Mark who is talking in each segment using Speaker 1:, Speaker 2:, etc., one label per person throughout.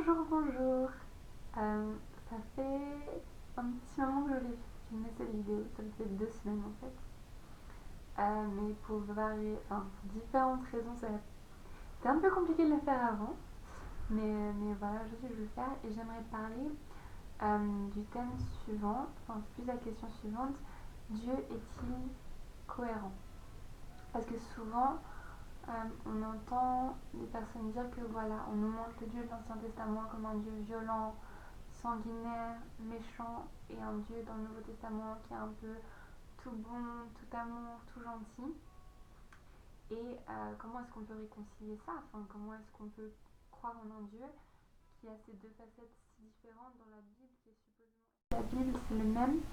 Speaker 1: Bonjour, bonjour. Ça fait un petit moment que je voulais filmer cette vidéo, ça fait 2 semaines en fait. Mais pour différentes raisons, c'était un peu compliqué de le faire avant. Mais voilà, aujourd'hui je vais le faire et j'aimerais parler du thème suivant, enfin plus la question suivante, Dieu est-il cohérent? Parce que souvent, on entend des personnes dire que voilà, on nous montre le Dieu de l'Ancien Testament comme un Dieu violent, sanguinaire, méchant, et un Dieu dans le Nouveau Testament qui est un peu tout bon, tout amour, tout gentil. Et comment est-ce qu'on peut réconcilier ça? Enfin, comment est-ce qu'on peut croire en un Dieu qui a ces deux facettes si différentes dans la Bible qui est supposément... La Bible, c'est le même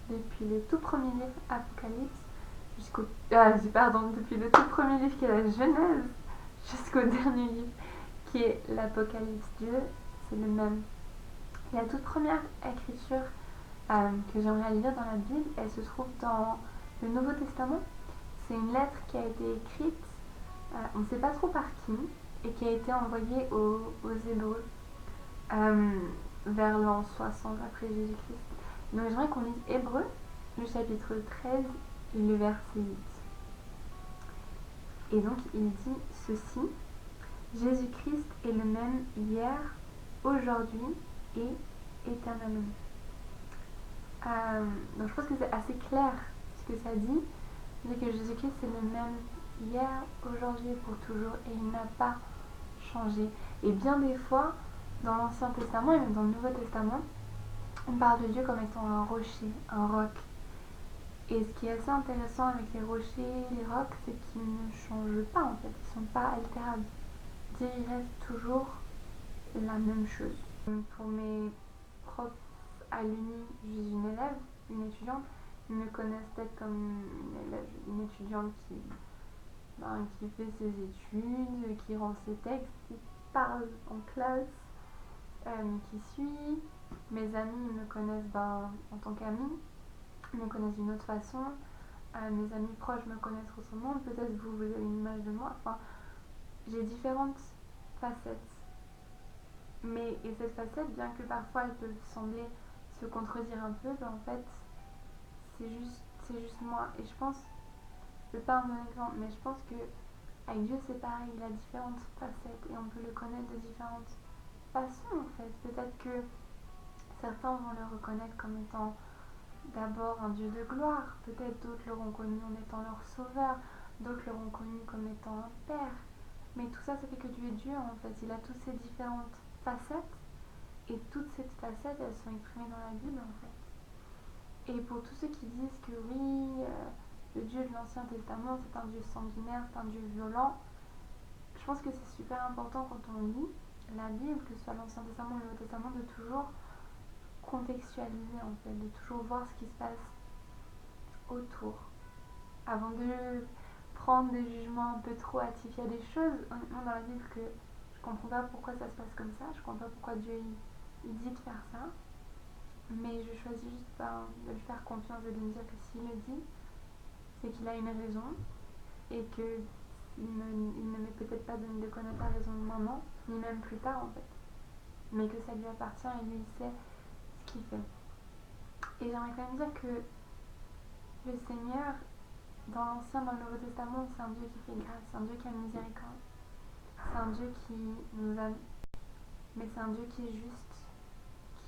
Speaker 1: depuis le tout premier livre Apocalypse depuis le tout premier livre qui est la Genèse jusqu'au dernier livre qui est l'Apocalypse. Dieu, c'est le même. La toute première écriture que j'aimerais lire dans la Bible, elle se trouve dans le Nouveau Testament. C'est une lettre qui a été écrite, on ne sait pas trop par qui, et qui a été envoyée aux Hébreux vers l'an 60 après Jésus-Christ. Donc j'aimerais qu'on lise Hébreux, le chapitre 13 et le verset 8. Et donc il dit ceci: Jésus-Christ est le même hier, aujourd'hui et éternellement. Donc je pense que c'est assez clair ce que ça dit. C'est que Jésus-Christ est le même hier, aujourd'hui et pour toujours, et il n'a pas changé. Et bien des fois, dans l'Ancien Testament et même dans le Nouveau Testament, on parle de Dieu comme étant un rocher, un roc. Et ce qui est assez intéressant avec les rochers, les rocs, c'est qu'ils ne changent pas en fait, ils ne sont pas altérables. Dieu il reste toujours la même chose. Pour mes profs à l'Uni, je suis une élève, une étudiante. Ils me connaissent peut-être comme une étudiante qui fait ses études, qui rend ses textes, qui parle en classe, qui suit. Mes amis me connaissent en tant qu'amis, ils me connaissent d'une autre façon. Mes amis proches me connaissent autrement. Peut-être vous avez une image de moi. Enfin, j'ai différentes facettes. Et cette facette, bien que parfois elle peut sembler se contredire un peu, en fait, c'est juste moi. Et je pense, c'est pas un bon exemple, mais je pense que avec Dieu c'est pareil, il a différentes facettes et on peut le connaître de différentes façons en fait. Peut-être que certains vont le reconnaître comme étant d'abord un Dieu de gloire, peut-être d'autres l'auront connu en étant leur sauveur, d'autres l'auront connu comme étant un père. Mais tout ça, ça fait que Dieu est Dieu en fait. Il a toutes ces différentes facettes et toutes ces facettes, elles sont exprimées dans la Bible en fait. Et pour tous ceux qui disent que oui, le Dieu de l'Ancien Testament, c'est un Dieu sanguinaire, c'est un Dieu violent, je pense que c'est super important quand on lit la Bible, que ce soit l'Ancien Testament ou le Nouveau Testament, de toujours contextualiser en fait, de toujours voir ce qui se passe autour. Avant de prendre des jugements un peu trop hâtifs, il y a des choses honnêtement dans la Bible que je comprends pas pourquoi ça se passe comme ça, je comprends pas pourquoi Dieu il dit de faire ça, mais je choisis juste de lui faire confiance et de me dire que s'il le dit, c'est qu'il a une raison et que il ne m'est peut-être pas donné de connaître la raison maintenant, ni même plus tard en fait, mais que ça lui appartient et lui il sait ce qu'il fait. Et j'aimerais quand même dire que le Seigneur, dans l'Ancien, dans le Nouveau Testament, c'est un Dieu qui fait grâce, c'est un Dieu qui a miséricorde, c'est un Dieu qui nous aime, mais c'est un Dieu qui est juste,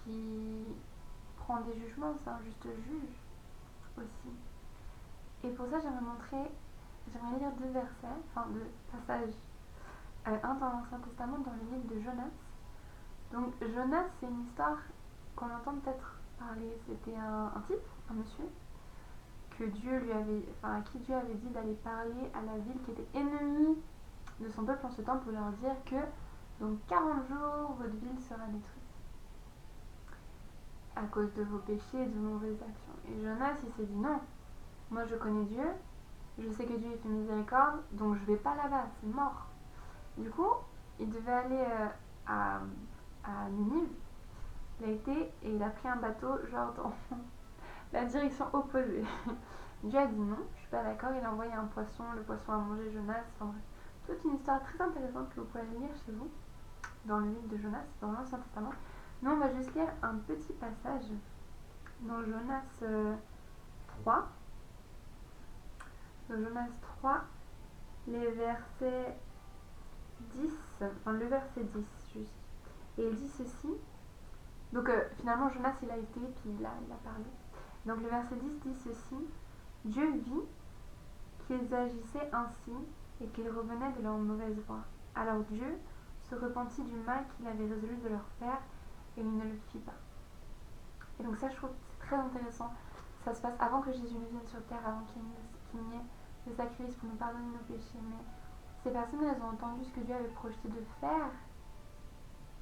Speaker 1: qui prend des jugements, c'est un juste juge aussi. Et pour ça, j'aimerais lire deux versets, enfin deux passages. Un dans l'Ancien Testament, dans le livre de Jonas. Donc Jonas, c'est une histoire qu'on entend peut-être parler. C'était un type, un monsieur, à qui Dieu avait dit d'aller parler à la ville qui était ennemie de son peuple en ce temps pour leur dire que dans 40 jours, votre ville sera détruite à cause de vos péchés et de vos mauvaises actions. Et Jonas, il s'est dit non, moi je connais Dieu, je sais que Dieu fait miséricorde, donc je vais pas là-bas, c'est mort. Du coup, il devait aller à Ninive. Il a été et il a pris un bateau, genre dans la direction opposée. Dieu a dit non, je suis pas d'accord, il a envoyé un poisson, le poisson a mangé Jonas, enfin bref. Toute une histoire très intéressante que vous pouvez lire chez vous. dans le livre de Jonas, dans l'Ancien Testament. Nous, on va juste lire un petit passage dans Jonas 3. Dans Jonas 3, les versets 10, enfin le verset 10 juste. Et il dit ceci. Donc finalement, Jonas, il a été, puis il a parlé. Donc le verset 10 dit ceci. Dieu vit qu'ils agissaient ainsi et qu'ils revenaient de leur mauvaise voie. Alors Dieu se repentit du mal qu'il avait résolu de leur faire et il ne le fit pas. Et donc ça, je trouve que c'est très intéressant. Ça se passe avant que Jésus ne vienne sur terre, avant qu'il n'y ait le sacrifice pour nous pardonner nos péchés. Mais ces personnes, elles ont entendu ce que Dieu avait projeté de faire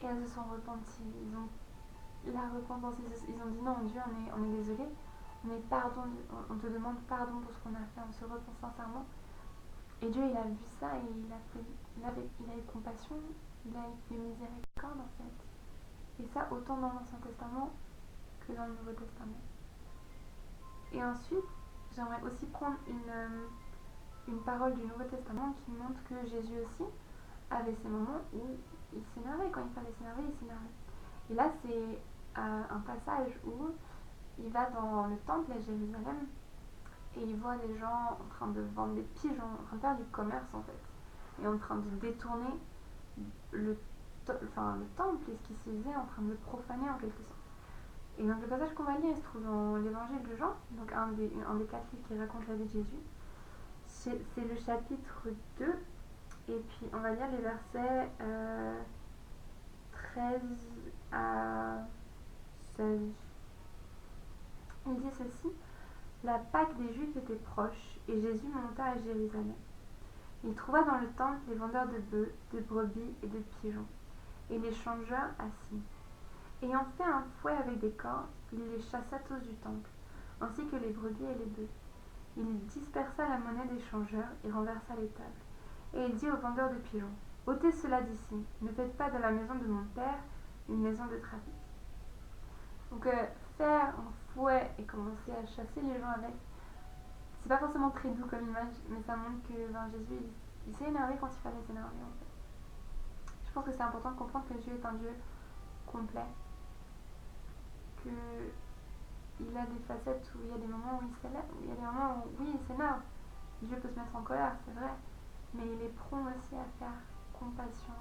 Speaker 1: et elles se sont repenties. Ils ont la repentance, ils ont dit non, Dieu, on est désolé, on te demande pardon pour ce qu'on a fait, on se repent sincèrement. Et Dieu, il a vu ça et il a eu compassion, il a eu miséricorde en fait. Et ça, autant dans l'Ancien Testament que dans le Nouveau Testament. Et ensuite, j'aimerais aussi prendre une parole du Nouveau Testament qui montre que Jésus aussi avait ces moments où il s'énervait. Quand il fallait s'énerver, il s'énervait. Et là, c'est un passage où il va dans le temple à Jérusalem et il voit des gens en train de vendre des pigeons, en train de faire du commerce en fait, et en train de détourner le temple et ce qui s'y faisait, en train de le profaner en quelque sorte. Et donc le passage qu'on va lire, il se trouve dans l'évangile de Jean, donc un des 4 livres qui raconte la vie de Jésus. C'est le chapitre 2, et puis on va lire les versets 13 à 16. Il dit ceci. La Pâque des Juifs était proche, et Jésus monta à Jérusalem. Il trouva dans le temple les vendeurs de bœufs, de brebis et de pigeons, et les changeurs assis. Ayant fait un fouet avec des cordes, il les chassa tous du temple, ainsi que les brebis et les bœufs. Il dispersa la monnaie des changeurs et renversa les tables. Et il dit aux vendeurs de pigeons, « Ôtez cela d'ici, ne faites pas de la maison de mon père une maison de trafic. » Donc faire un fouet et commencer à chasser les gens avec, c'est pas forcément très doux comme image, mais ça montre que Jésus, il s'est énervé quand il fallait s'énerver en fait. Je pense que c'est important de comprendre que Dieu est un Dieu complet, qu'il a des facettes où il y a des moments où il s'énerve, il y a des moments où oui, il s'énerve. Dieu peut se mettre en colère, c'est vrai, mais il est prompt aussi à faire compassion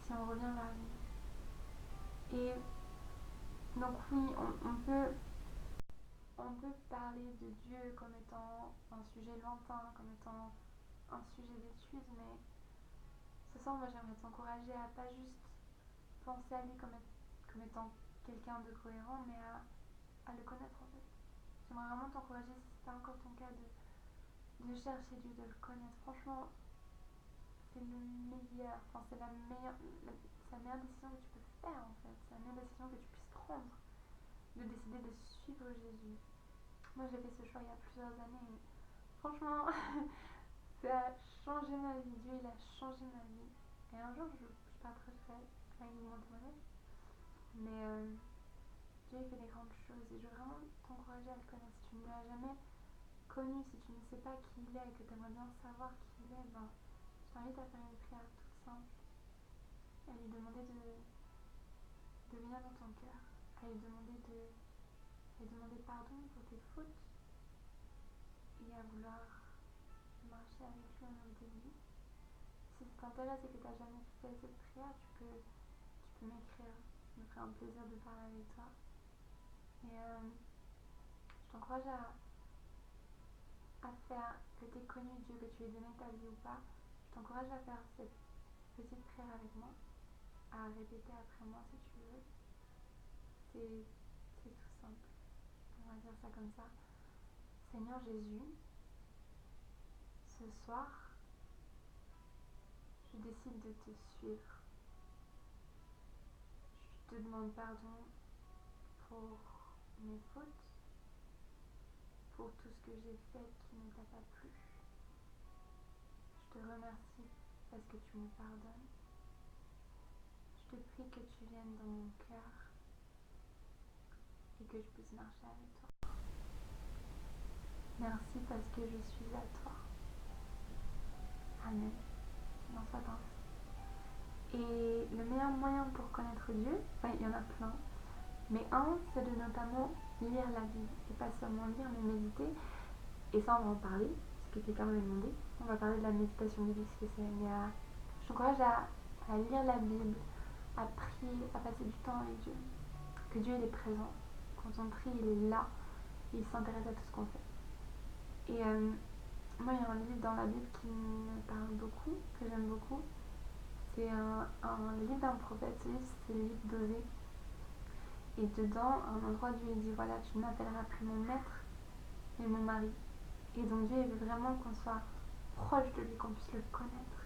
Speaker 1: si on revient vers lui. Et donc oui, on peut parler de Dieu comme étant un sujet lointain, comme étant un sujet d'étude, mais ce soir, moi j'aimerais t'encourager à pas juste penser à lui comme étant quelqu'un de cohérent, mais à le connaître en fait. J'aimerais vraiment t'encourager, si c'est pas encore ton cas, de chercher Dieu, de le connaître. Franchement, c'est le meilleur, enfin c'est la meilleure décision que tu peux faire en fait. C'est la meilleure décision que tu puisses prendre, de décider de suivre Jésus. Moi j'ai fait ce choix il y a plusieurs années et franchement, ça a changé ma vie. Dieu il a changé ma vie. Et un jour je partagerai avec vous mon témoignage. Mais Dieu il fait des grandes choses et je veux vraiment t'encourager à le connaître. Si tu ne l'as jamais connu, si tu ne sais pas qui il est et que tu aimerais bien savoir qui il est, ben, je t'invite à faire une prière toute simple, à lui demander de venir dans ton cœur, à lui demander pardon pour tes fautes et à vouloir marcher avec lui en de lui. Si ça t'intéresse et que tu n'as jamais fait cette prière, tu peux m'écrire. Ça me ferait un plaisir de parler avec toi. Et je t'encourage à faire, que tu aies connu Dieu, que tu aies donné ta vie ou pas. Je t'encourage à faire cette petite prière avec moi, à répéter après moi si tu veux. C'est tout simple. On va dire ça comme ça. Seigneur Jésus, ce soir, je décide de te suivre. Je te demande pardon pour mes fautes, pour tout ce que j'ai fait qui ne t'a pas plu. Je te remercie parce que tu me pardonnes. Je te prie que tu viennes dans mon cœur et que je puisse marcher avec toi. Merci parce que je suis à toi. Amen. Non, soit ainsi. Et le meilleur moyen pour connaître Dieu, enfin il y en a plein, mais un, c'est de notamment lire la Bible. Et pas seulement lire, mais méditer. Et ça, on va en parler, parce que quelqu'un m'avait demandé. On va parler de la méditation biblique, ce que c'est. Mais je t'encourage à lire la Bible, à prier, à passer du temps avec Dieu. Que Dieu, il est présent. Quand on prie, il est là. Il s'intéresse à tout ce qu'on fait. Et moi, il y a un livre dans la Bible qui me parle beaucoup, que j'aime beaucoup. C'est un livre d'un prophète, c'est le livre d'Osée. Et dedans, à un endroit, Dieu dit, voilà, tu n'appelleras plus mon maître, mais mon mari. Et donc Dieu veut vraiment qu'on soit proche de lui, qu'on puisse le connaître.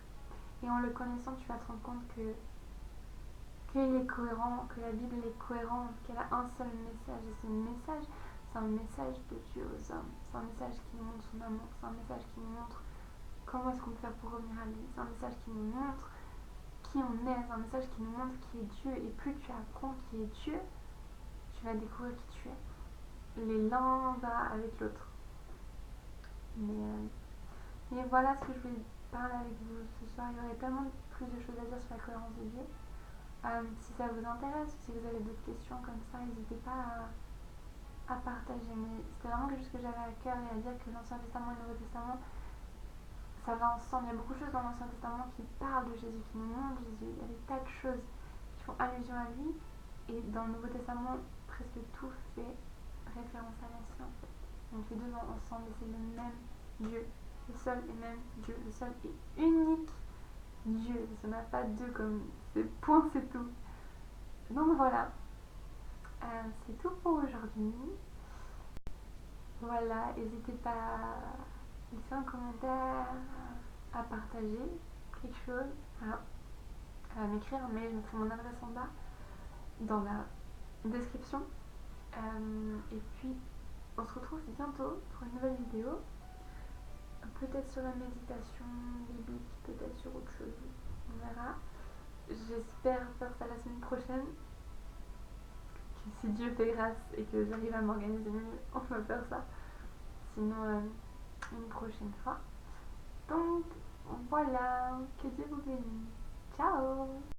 Speaker 1: Et en le connaissant, tu vas te rendre compte qu'il est cohérent, que la Bible est cohérente, qu'elle a un seul message. Et ce message, c'est un message de Dieu aux hommes. C'est un message qui nous montre son amour. C'est un message qui nous montre comment est-ce qu'on peut faire pour revenir à lui. C'est un message qui nous montre qui on est. C'est un message qui nous montre qui est Dieu. Et plus tu apprends qui est Dieu, tu vas découvrir qui tu es. L'un va avec l'autre. Mais voilà ce que je voulais parler avec vous ce soir. Il y aurait tellement plus de choses à dire sur la cohérence de Dieu. Si ça vous intéresse, si vous avez d'autres questions comme ça, n'hésitez pas à partager. Mais c'était vraiment quelque chose que j'avais à cœur et à dire que l'Ancien Testament et le Nouveau Testament, ça va ensemble. Il y a beaucoup de choses dans l'Ancien Testament qui parlent de Jésus, qui nous montrent Jésus. Il y a des tas de choses qui font allusion à lui. Et dans le Nouveau Testament, presque tout fait référence à l'Ancien en fait. Donc les deux vont ensemble et c'est le même Dieu. Le seul et même Dieu, le seul et unique Dieu. Ça n'a pas deux comme c'est point, c'est tout. Donc voilà, c'est tout pour aujourd'hui. Voilà, n'hésitez pas à laisser un commentaire, à partager quelque chose, à m'écrire un mail, je mettrai mon adresse en bas dans la description. Et puis, on se retrouve bientôt pour une nouvelle vidéo. Peut-être sur la méditation biblique, peut-être sur autre chose. On verra. J'espère faire ça la semaine prochaine. Que si Dieu fait grâce et que j'arrive à m'organiser mieux, on va faire ça. Sinon, une prochaine fois. Donc, voilà. Que Dieu vous bénisse. Ciao!